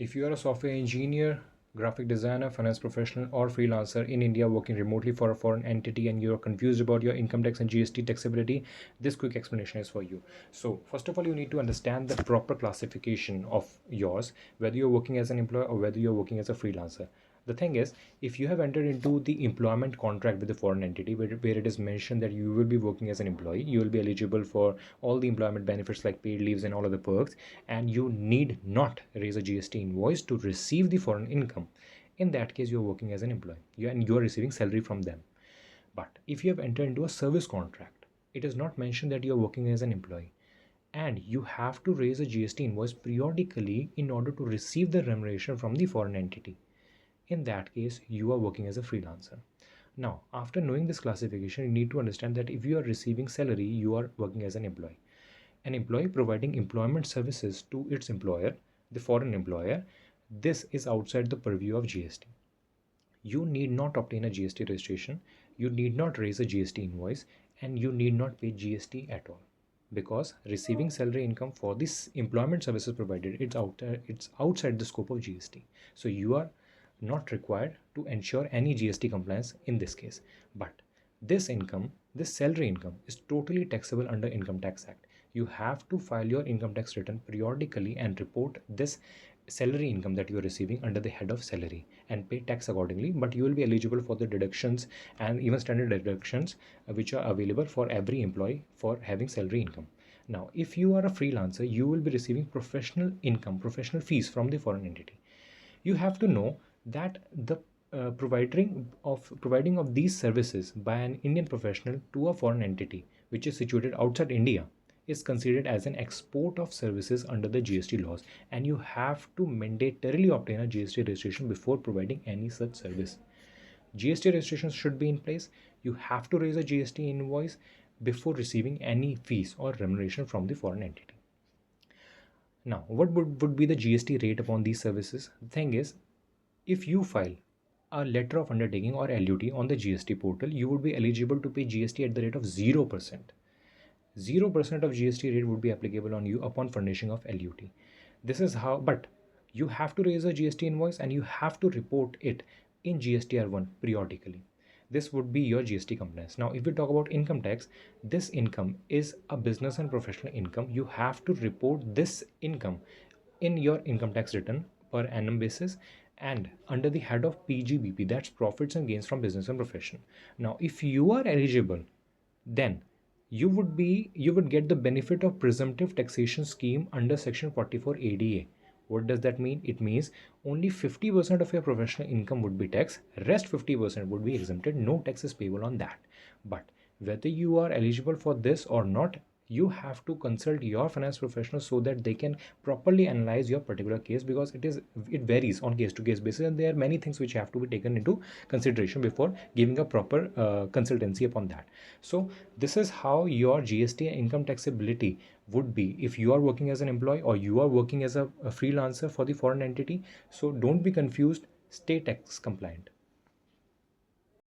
If you are a software engineer, graphic designer, finance professional, or freelancer in India working remotely for a foreign entity and you're confused about your income tax and GST taxability, this quick explanation is for you. So, first of all, you need to understand the proper classification of yours, whether you're working as an employer or whether you're working as a freelancer. The thing is, if you have entered into the employment contract with the foreign entity where it is mentioned that you will be working as an employee, you will be eligible for all the employment benefits like paid leaves and all other perks, and you need not raise a GST invoice to receive the foreign income. In that case, you're working as an employee and you are receiving salary from them. But if you have entered into a service contract, it is not mentioned that you're working as an employee, and you have to raise a GST invoice periodically in order to receive the remuneration from the foreign entity. In that case, you are working as a freelancer. Now, after knowing this classification, you need to understand that if you are receiving salary, you are working as an employee. An employee providing employment services to its employer, the foreign employer, this is outside the purview of GST. You need not obtain a GST registration, you need not raise a GST invoice, and you need not pay GST at all. Because receiving salary income for this employment services provided, it's outside the scope of GST. So you are not required to ensure any GST compliance in this case. But this salary income is totally taxable under Income Tax Act. You have to file your income tax return periodically and report this salary income that you are receiving under the head of salary and pay tax accordingly. But you will be eligible for the deductions and even standard deductions which are available for every employee for having salary income. Now, if you are a freelancer, you will be receiving professional income, professional fees from the foreign entity. You have to know that the providing of these services by an Indian professional to a foreign entity which is situated outside India is considered as an export of services under the GST laws, and you have to mandatorily obtain a GST registration before providing any such service. GST registration should be in place. You have to raise a GST invoice before receiving any fees or remuneration from the foreign entity. Now, what would be the GST rate upon these services? The thing is, if you file a letter of undertaking or LUT on the GST portal, you would be eligible to pay GST at the rate of 0%. 0% of GST rate would be applicable on you upon furnishing of LUT. This is how, but you have to raise a GST invoice and you have to report it in GSTR1 periodically. This would be your GST compliance. Now, if we talk about income tax, this income is a business and professional income. You have to report this income in your income tax return per annum basis and under the head of PGBP, that's profits and gains from business and profession. Now, if you are eligible, then you would get the benefit of presumptive taxation scheme under section 44 ADA. What does that mean? It means only 50% of your professional income would be taxed, rest 50% would be exempted, no tax is payable on that. But whether you are eligible for this or not, you have to consult your finance professional so that they can properly analyze your particular case, because it varies on case to case basis, and there are many things which have to be taken into consideration before giving a proper consultancy upon that. So this is how your GST and income taxability would be if you are working as an employee or you are working as a freelancer for the foreign entity. So don't be confused, stay tax compliant.